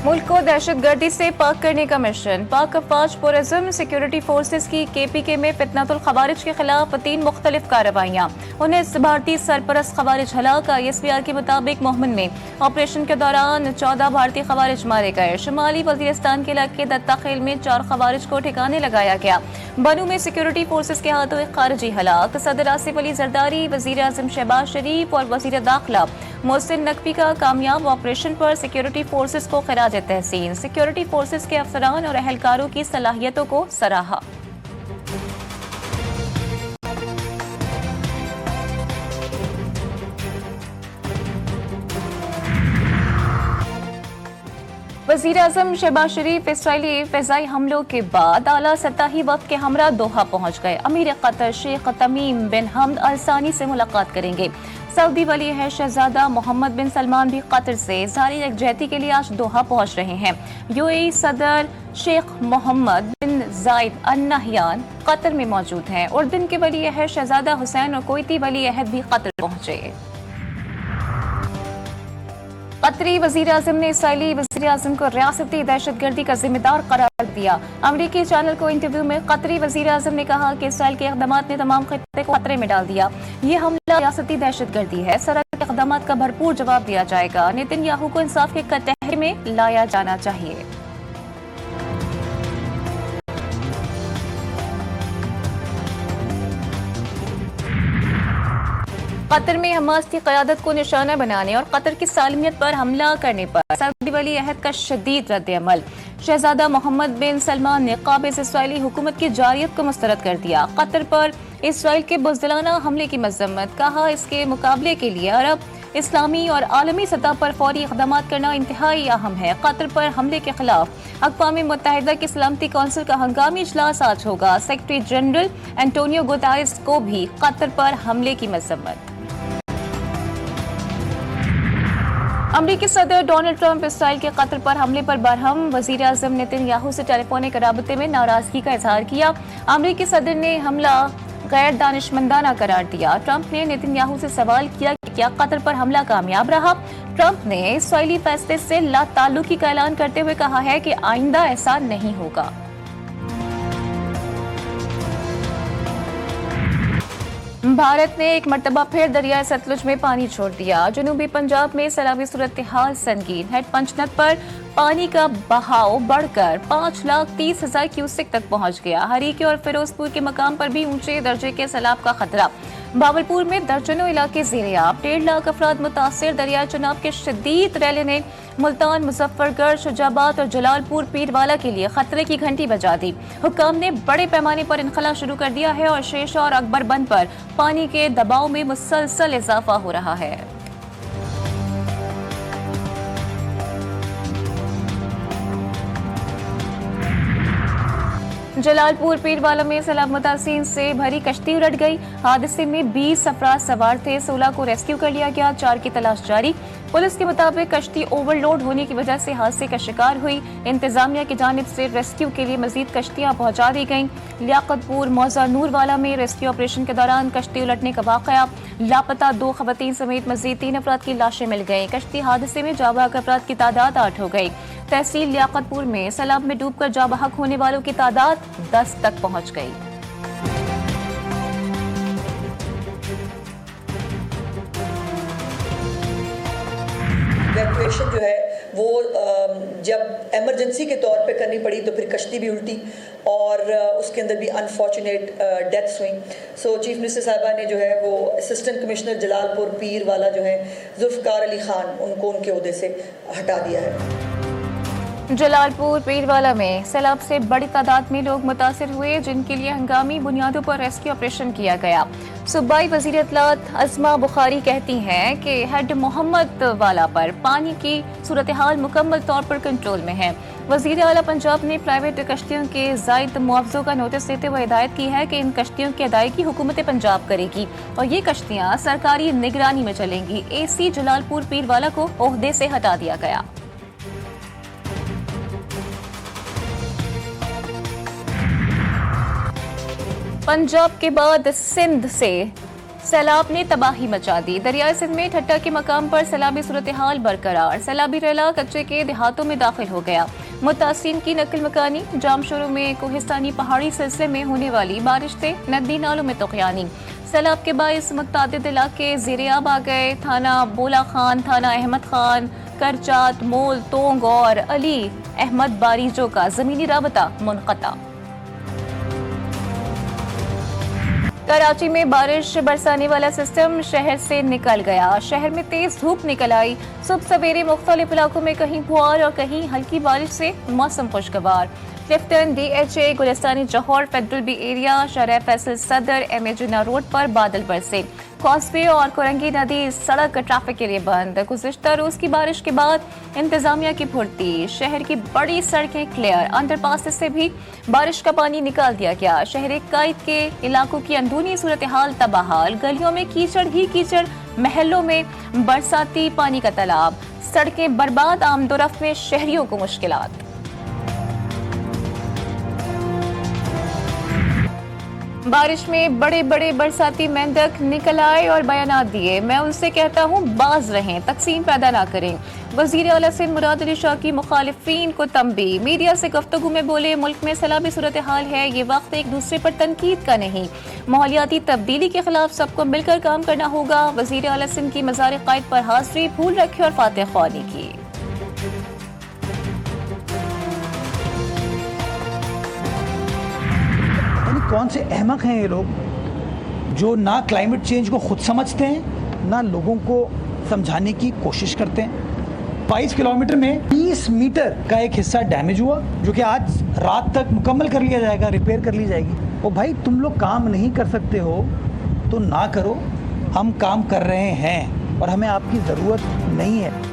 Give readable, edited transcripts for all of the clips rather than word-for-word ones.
मुल्क को दहशतगर्दी से पाक करने का मिशन। पाक अफवाज पुरज़म सिक्योरिटी फोर्सेस की KPK में फितनतुल खवारिज के खिलाफ 3 मुख्तलिफ कार्रवाइयाँ। 19 भारतीय सरपरस्त खवारिज हलाक। ISPR के मुताबिक मोहम्मद में ऑपरेशन के दौरान 14 भारतीय खवारिज मारे गए। शुमाली वजीरिस्तान के इलाके दत्ताखेल में 4 खवारिज को ठिकाने लगाया गया। बनू में सिक्योरिटी फोर्सेस के हाथों एक खारजी हलाक। सदर आसिफ अली जरदारी, वजीर आजम शहबाज शरीफ और वजीर दाखिला मोहसिन नकवी का कामयाब ऑपरेशन पर सिक्योरिटी फोर्सेस को खिराज तहसीन। सिक्योरिटी फोर्सेस के अफसरान और अहलकारों की सलाहियतों को सराहा। वज़ीर आज़म शहबाज शरीफ इसराइली फ़िज़ाई हमलों के बाद आला सतही वफ़द के हमरा दोहा पहुंच गए। अमीर कतर शेख तमीम बिन हमद अल सानी से मुलाकात करेंगे। सऊदी वली है शहजादा मोहम्मद बिन सलमान भी कतर से इज़हारी यकजहती के लिए आज दोहा पहुंच रहे हैं। UAE सदर शेख मोहम्मद बिन जायद अल नहयान कतर में मौजूद हैं। उर्दन के वली है शहजादा हुसैन और कोयती वली अहद भी कतर पहुंचे। कतरी वज़ीर आज़म ने इसराइली वज़ीर आज़म को रियासती दहशतगर्दी का जिम्मेदार करार दिया। अमरीकी चैनल को इंटरव्यू में कतरी वज़ीर आज़म ने कहा कि इसराइल के इक़दामात ने तमाम खित्ते को खतरे में डाल दिया। ये हमला रियासती दहशतगर्दी है। सरहद के इक़दामात का भरपूर जवाब दिया जाएगा। नेतन्याहू को इंसाफ के कटहरे में लाया जाना चाहिए। कतर में हमास की क़यादत को निशाना बनाने और कतर की सालमियत पर हमला करने पर सऊदी वली अहद का शदीद रद्द-ए-अमल। शहजादा मोहम्मद बिन सलमान ने काबिज़ इसराइली हुकूमत की जारियत को मुस्तरद कर दिया। कतर पर इसराइल के बुज़दिलाना हमले की मज़म्मत। कहा, इसके मुकाबले के लिए अरब, इस्लामी और आलमी सतह पर फौरी इक़दामात करना इंतहाई अहम है। कतर पर हमले के खिलाफ अक़वाम मुत्तहिदा की सलामती कौंसिल का हंगामी इजलास आज होगा। सेक्रेटरी जनरल एंटोनियो गुतेरेस को भी कतर पर हमले की मज़म्मत। अमरीकी सदर डोनाल्ड ट्रंप इसराइल के कतर पर हमले पर बरहम। वज़ीर आज़म नेतन्याहू से टेलीफोनिक राबते में नाराजगी का इजहार किया। अमरीकी सदर ने हमला गैर दानिशमंदाना करार दिया। ट्रंप ने नेतन्याहू से सवाल किया कि क्या कतर पर हमला कामयाब रहा। ट्रंप ने इसराइली फैसले से लाताल्लुकी का ऐलान करते हुए कहा है कि आइंदा ऐसा नहीं होगा। भारत ने एक मरतबा फिर दरियाए सतलुज में पानी छोड़ दिया। जनूबी पंजाब में सैलाबी सूरत हाल संगीन है। पंचनद पर पानी का बहाव बढ़कर 5,30,000 क्यूसेक तक पहुंच गया। हरीके और फिरोजपुर के मकाम पर भी ऊंचे दर्जे के सैलाब का खतरा। बावलपुर में दर्जनों इलाके ज़ेर-ए-आब। 1.5 लाख अफराद मुतासिर। दरियाए चनाब के शदीद रैले ने मुल्तान, मुजफ्फरगढ़, शुजाबाद और जलालपुर पीरवाला के लिए खतरे की घंटी बजा दी। हुक्काम ने बड़े पैमाने पर इनखला शुरू कर दिया है और शेष और अकबर बंद पर पानी के दबाव में मुसलसल इजाफा हो रहा है। जलालपुर पीरवाला में सैलाब मुतासिन से भरी कश्ती उलट गई। हादसे में 20 अफराद सवार थे। 16 को रेस्क्यू कर लिया गया। 4 की तलाश जारी। पुलिस के मुताबिक कश्ती ओवरलोड होने की वजह से हादसे का शिकार हुई। इंतजामिया की जानिब से रेस्क्यू के लिए मजीद कश्तियां पहुंचा दी गईं। लियाकतपुर मौजा नूरवाला में रेस्क्यू ऑपरेशन के दौरान कश्ती उलटने का वाकया। लापता 2 खवातीन समेत मजीद 3 अफराद की लाशें मिल गईं। कश्ती हादसे में जाबाक अफराद की तादाद 8 हो गई। तहसील लियाकतपुर में सैलाब में डूबकर जाबहक होने वालों की तादाद 10 तक पहुंच गई। इवैक्यूएशन जो है वो जब इमरजेंसी के तौर पे करनी पड़ी तो फिर कश्ती भी उल्टी और उसके अंदर भी अनफॉर्चुनेट डेथ्स हुई। सो चीफ मिनिस्टर साहिबा ने जो है वो असिस्टेंट कमिश्नर जलालपुर पीर वाला जो है जुल्फ़कार अली खान उनको उनके ओहदे से हटा दिया है। जलालपुर पीरवाला में सैलाब से बड़ी तादाद में लोग मुतासिर हुए, जिनके लिए हंगामी बुनियादों पर रेस्क्यू ऑपरेशन किया गया। सूबाई वज़ीर इत्तलात अज़मा बुखारी कहती हैं कि हेड मोहम्मद वाला पर पानी की सूरत हाल मुकम्मल तौर पर कंट्रोल में है। वज़ीर आला पंजाब ने प्राइवेट कश्तियों के ज़ायद मुआवज़ों का नोटिस देते हुए हिदायत की है कि इन कश्तियों की अदायगी हुकूमत पंजाब करेगी और ये कश्तियाँ सरकारी निगरानी में चलेंगी। AC जलालपुर पीरवाला को ओहदे से हटा दिया गया। पंजाब के बाद सिंध से सैलाब ने तबाही मचा दी। दरियाई सिंध में ठट्टा के मकाम पर सैलाबी सूरत हाल बरकरार। सैलाबी रेला कच्चे के देहातों में दाखिल हो गया। मुतासिरीन की नकल मकानी। जाम शुरू में कोहिस्तानी पहाड़ी सिलसिले में होने वाली बारिश से नदी नालों में तुग़यानी। सैलाब के बाइस मुतअद्दिद इलाके ज़ेर-ए-आब आ गए। थाना बोला खान, थाना अहमद खान, करचात, मोल, तोंग और अली अहमद बारीजों का ज़मीनी राबता मुनक़ता। कराची में बारिश बरसाने वाला सिस्टम शहर से निकल गया। शहर में तेज धूप निकल आई। सुबह सवेरे मुख्तलिफ इलाकों में कहीं फुहार और कहीं हल्की बारिश से मौसम खुशगवार। क्लिफ्टन, DHA, गुलिस्तानी जौहर, फेडरल बी एरिया, शहर फैसल सदर, MA जिन्ना रोड पर बादल बरसे। कॉसवे और कुरंगी नदी सड़क ट्रैफिक के लिए बंद। गुज़िश्ता रोज की बारिश के बाद इंतजामिया की फुर्ती। शहर की बड़ी सड़कें क्लियर। अंडरपास से भी बारिश का पानी निकाल दिया गया। शहर कायद के इलाकों की अंदरूनी सूरत हाल तबाहाल। गलियों में कीचड़ ही कीचड़, महलों में बरसाती पानी का तालाब। सड़कें बर्बाद, आमदोरफ्त में शहरियों को मुश्किलात। बारिश में बड़े बड़े बरसाती मेंढक निकल आए और बयानात दिए। मैं उनसे कहता हूँ बाज रहें, तकसीम पैदा ना करें। वज़ीर आला सिंध मुराद अली शाह की मुखालिफिन को तंबीह। मीडिया से गुफ्तगू में बोले, मुल्क में सैलाबी सूरत हाल है, ये वक्त एक दूसरे पर तनकीद का नहीं, माहौलियाती तब्दीली के खिलाफ सबको मिलकर काम करना होगा। वज़ीर आला सिंध की मज़ार क़ायद पर हाज़री, फूल रखे और फातिह ख्वानी की। कौन से अहमक हैं ये लोग जो ना क्लाइमेट चेंज को खुद समझते हैं, ना लोगों को समझाने की कोशिश करते हैं। 22 किलोमीटर में 20 मीटर का एक हिस्सा डैमेज हुआ, जो कि आज रात तक मुकम्मल कर लिया जाएगा, रिपेयर कर ली जाएगी। ओ भाई, तुम लोग काम नहीं कर सकते हो तो ना करो, हम काम कर रहे हैं और हमें आपकी ज़रूरत नहीं है।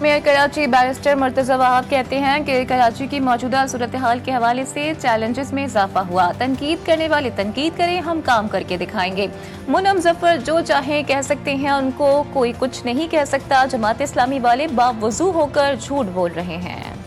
मेयर कराची बैरिस्टर मुर्तज़ा वहाब कहते हैं कि कराची की मौजूदा सूरत हाल के हवाले से चैलेंजेस में इजाफा हुआ। तनकीद करने वाले तनकीद करें, हम काम करके दिखाएंगे। मुनम जफर जो चाहें कह सकते हैं, उनको कोई कुछ नहीं कह सकता। जमात इस्लामी वाले बावजू होकर झूठ बोल रहे हैं।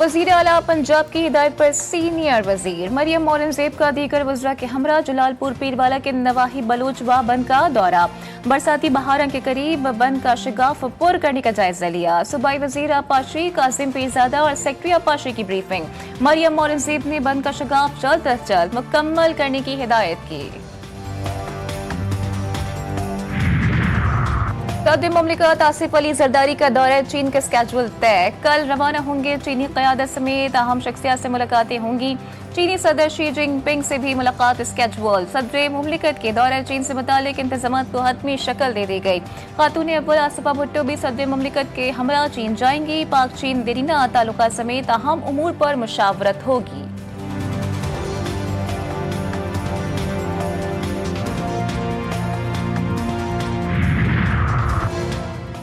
वज़ीर आला पंजाब की हिदायत पर सीनियर वज़ीर मरियम औरंगज़ेब का दीगर वज़रा के हमरा जलालपुर पीरवाला के नवाही बलोचवा बंद का दौरा। बरसाती बहारों के करीब बंद का शिगाफ पुर करने का जायजा लिया। सूबाई वज़ीर आपाशी कासिम पीरज़ादा और सेक्रेटरी आपाशी की ब्रीफिंग। मरियम औरंगज़ेब ने बंद का शिगाफ जल्द अज जल्द मुकम्मल करने की हिदायत की। सदर मुमलिकत आसिफ अली जरदारी का दौरा चीन का स्केड्यूल तय। कल रवाना होंगे। चीनी क़यादत समेत अहम शख्सियत से मुलाकातें होंगी। चीनी सदर शी जिनपिंग से भी मुलाकात स्केड्यूल। सदर मुमलिकत के दौरा चीन से मुतालिक इंतजामात को हतमी शक्ल दे दी गई। खातून अव्वल आसिफा भुट्टो भी सदर मुमलिकत के हमरा चीन जाएंगी। पाक चीन देरीना ताल्लुकात समेत अहम उमूर पर मुशावरत होगी।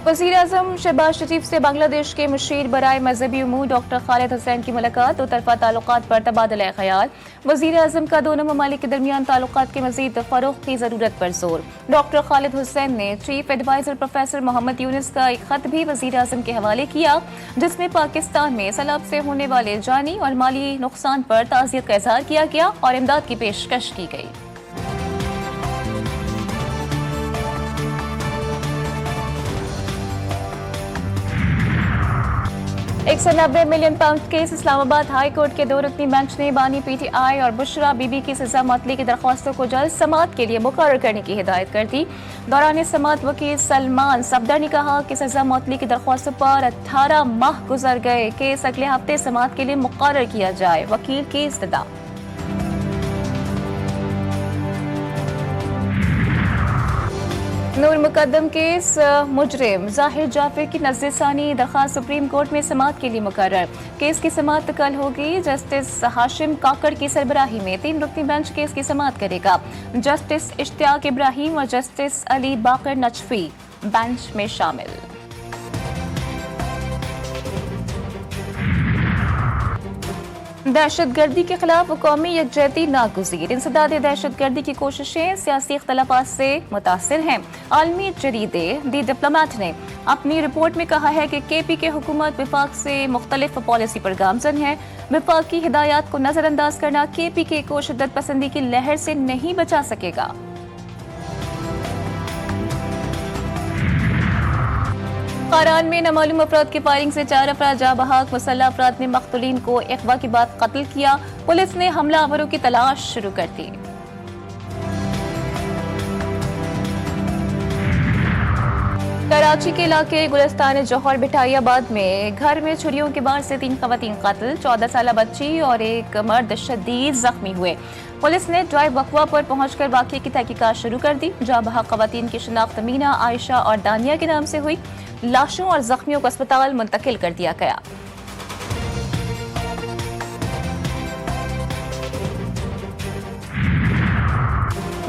वज़ीर आज़म शहबाज शरीफ से बांग्लादेश के मुशीर बराए मजहबी उमूर डॉक्टर खालिद हुसैन की मुलाकात। दो तरफा ताल्लुकात पर तबादला ख्याल। वज़ीर आज़म का दोनों ममालिक के दरमियान ताल्लुकात के मज़ीद फ़रोग़ की ज़रूरत पर जोर। डॉक्टर खालिद हुसैन ने chief adviser professor Mohammad Yunus का एक ख़त भी वज़ीर आज़म के हवाले किया, जिसमें पाकिस्तान में सैलाब से होने वाले जानी और माली नुकसान पर ताज़ियत का इज़हार किया गया और इमदाद की पेशकश की गई। £190 million case. Islamabad high court के 2 रुकनी बेंच ने बानी PTI और बुशरा बीबी की सजा मअतली की दरख्वास्तों को जल्द समाअत के लिए मुकर्रर करने की हिदायत कर दी। दौरान समाअत वकील सलमान सफदर ने कहा कि सजा मअतली की दरख्वास्तों पर 18 माह गुजर गए। केस अगले हफ्ते समाअत के लिए मुकर्रर किया जाए। वकील की इस्तदा। नूर मुकद्दम केस मुजरिम जाहिर जाफर की नज़रसानी दरख्वास्त सुप्रीम कोर्ट में समाअत के लिए मुकर्रर। केस की समाअत कल होगी। जस्टिस हाशिम काकड़ की सरबराही में 3 रुकनी बेंच केस की समाअत करेगा। जस्टिस इश्तियाक इब्राहिम और जस्टिस अली बाकर नजफी बेंच में शामिल। दहशतगर्दी के खिलाफ कौमी यकजहती नागुज़ीर। इंसदाद दहशतगर्दी की कोशिशें सियासी इख्तलाफात से मुतासिर हैं। आलमी जरीदे दी डिप्लोमेट ने अपनी रिपोर्ट में कहा है कि KP के हुकूमत विफाक से मुख्तलिफ पॉलिसी पर गामजन है। विफाक की हिदायत को नजरअंदाज करना KP को शिद्दत पसंदी की लहर से नहीं बचा सकेगा। कारान में नामालूम अफराद की फायरिंग से 4 अफराद जाँ बहक। मुसल्लह अफराद ने मख्तूलीन को अगवा के बाद कत्ल किया। पुलिस ने हमलावरों की तलाश शुरू कर दी। कराची के इलाके गुलिस्तान जौहर बिठाइयाबाद में घर में छुरियों के बार से 3 खवातीन कत्ल, 14 साल बच्ची और एक मर्द शदीद जख्मी हुए। पुलिस ने ड्राइव वकवा पर पहुंचकर वाक़ये की तहकीकात शुरू कर दी। जाँ बहक खवातीन की शिनाख्त मीना, आयशा और दानिया के नाम से हुई। लाशों और जख्मियों को अस्पताल मुंतकिल कर दिया गया।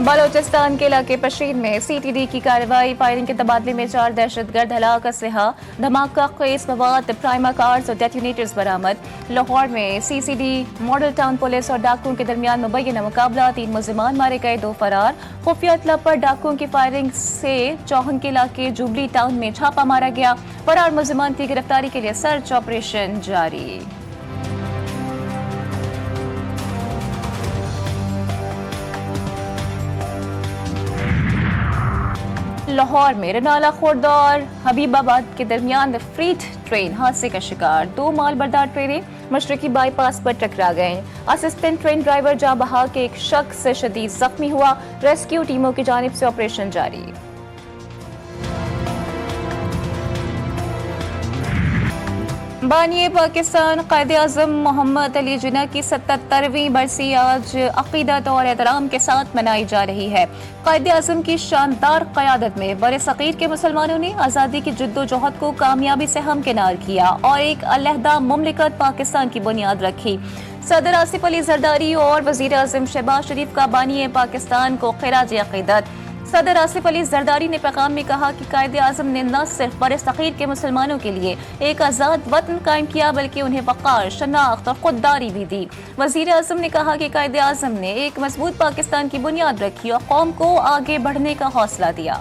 बलोचिस्तान के इलाके पशीर में CTD की कार्रवाई। फायरिंग के तबादले में 4 दहशतगर्द हलाक, असलहा, धमाका खेज मवाद, प्राइमा कार्ड्स और डेटोनेटर्स बरामद। लाहौर में CCD मॉडल टाउन पुलिस और डाकुओं के दरमियान मुबैना मुकाबला, 3 मुलजिमान मारे गए, 2 फरार। खुफिया इत्तला पर डाकुओं की फायरिंग से चौहन के इलाके जुबली टाउन में छापा मारा गया। फरार मुलजिमान की गिरफ्तारी के लिए सर्च ऑपरेशन जारी। लाहौर में रनाला खुर्द और हबीबाबाद के दरमियान फ्रीट ट्रेन हादसे का शिकार। 2 मालबरदार ट्रेनें मशरकी बाईपास पर टकरा गए। असिस्टेंट ट्रेन ड्राइवर जाँ बहक एक शख्स शदीद जख्मी हुआ। रेस्क्यू टीमों की जानिब से ऑपरेशन जारी। बानी पाकिस्तान कायदे आज़म मोहम्मद अली जिन्ना की 77वीं बरसी आज अक़ीदत और एहतराम के साथ मनाई जा रही है। कायदे आज़म की शानदार क़यादत में बरसग़ीर के मुसलमानों ने आज़ादी की जद्दोजहद को कामयाबी से हमकिनार किया और एक अलहदा मुमलिकत पाकिस्तान की बुनियाद रखी। सदर आसिफ अली जरदारी और वज़ीर आज़म शहबाज शरीफ का बानी पाकिस्तान को ख़िराज अक़ीदत। सदर आसिफ अली जरदारी ने पैगाम में कहा कि कायदे आज़म ने न सिर्फ बरसग़ीर के मुसलमानों के लिए एक आज़ाद वतन कायम किया बल्कि उन्हें वक़ार, शनाख्त और खुददारी भी दी। वज़ीर आज़म ने कहा कि कायदे आज़म ने एक मजबूत पाकिस्तान की बुनियाद रखी और कौम को आगे बढ़ने का हौसला दिया।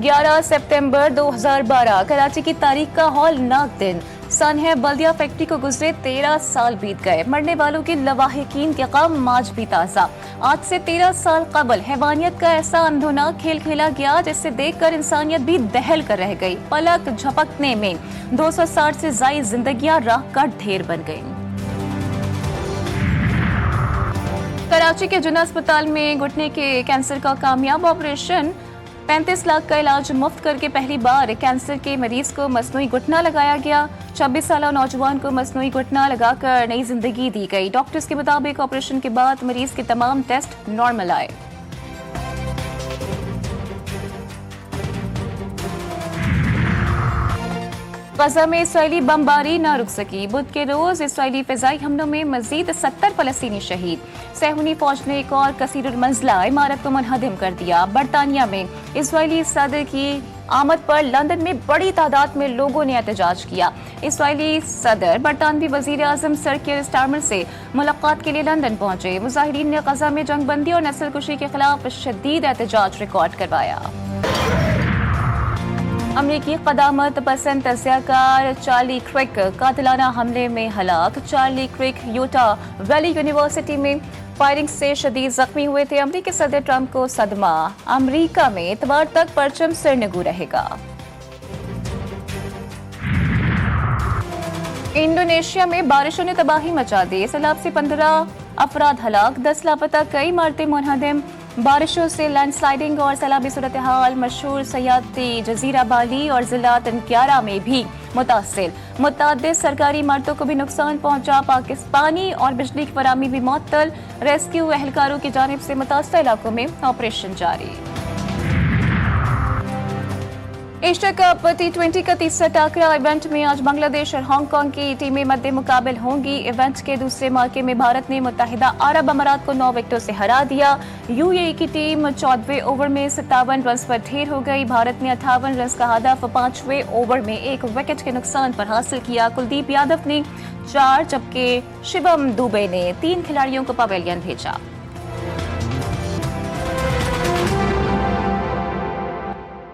11 सितंबर 2012 कराची की तारीख का हौलनाक दिन। सन है बल्दिया फैक्ट्री को गुजरे 13 साल बीत गए। मरने वालों के लवाहिकीन के गम आज भी ताज़ा। आज से 13 साल कबल हैवानियत का ऐसा अंधोनाक खेल खेला गया जिससे देखकर इंसानियत भी दहल कर रह गई। पलक झपकने में 260 से ज़ायद जिंदगियां राख का ढेर बन गईं। कराची के जुन्ना अस्पताल में घुटने के कैंसर का कामयाब ऑपरेशन। 35 लाख का इलाज मुफ्त करके पहली बार कैंसर के मरीज को मसनूई घुटना लगाया गया। 26 साल नौजवान को मसनूई घुटना लगाकर नई जिंदगी दी गई। डॉक्टर्स के मुताबिक ऑपरेशन के बाद मरीज के तमाम टेस्ट नॉर्मल आए। गजा में इसराइली बमबारी न रुक सकी। बुध के रोज इसराइली फिजाई हमलों में मजीद 70 फलस्तीनी शहीद। सहूनी फौज ने एक और कसीरुल मंजिला इमारत को मुनहदिम कर दिया। बरतानिया में इसराइली सदर की आमद पर लंदन में बड़ी तादाद में लोगों ने एहतजाज किया। इसराइली सदर बरतानवी वजीर आजम सर कीर स्टारमर से मुलाकात के लिए लंदन पहुंचे। मुजाहिरीन ने गजा में जंगबंदी और नस्लकुशी के खिलाफ शदीद एहतजाज रिकॉर्ड करवाया। अमरीकी क़दामत पसंद तज़कियाकार चार्ली क्रिक कातिलाना हमले में हलाक। चार्ली क्रिक यूटा वैली यूनिवर्सिटी में फायरिंग से शदीद जख्मी हुए थे। अमरीकी सदर ट्रंप को सदमा। अमरीका में इतवार तक परचम सिरनगू रहेगा। इंडोनेशिया में बारिशों ने तबाही मचा दी। सैलाब से 15 अफराद हलाक, 10 लापता, कई इमारतें मुनहदिम। बारिशों से लैंडस्लाइडिंग और सैलाबी सूरत हाल मशहूर सयाहती जजीरा बाली और जिला तनक्यारा में भी मुतासिर। मुतअद्दिद सरकारी इमारतों को भी नुकसान पहुंचा। पानी और बिजली की फराहमी भी मुअत्तल। रेस्क्यू एहलकारों की जानिब से मुतासर इलाकों में ऑपरेशन जारी। एशिया कप T20 का तीसरा टाकरा इवेंट में आज बांग्लादेश और हांगकांग की टीमें मद्दे मुकाबल होंगी। इवेंट के दूसरे मौके में भारत ने मुत्तहिदा अरब अमारात को 9 विकेटों से हरा दिया। यूएई की टीम 14वें ओवर में 57 रन पर ढेर हो गई। भारत ने 58 रन का हदफ 5वें ओवर में 1 विकेट के नुकसान पर हासिल किया। कुलदीप यादव ने 4 जबकि शिवम दुबे ने 3 खिलाड़ियों को पवेलियन भेजा।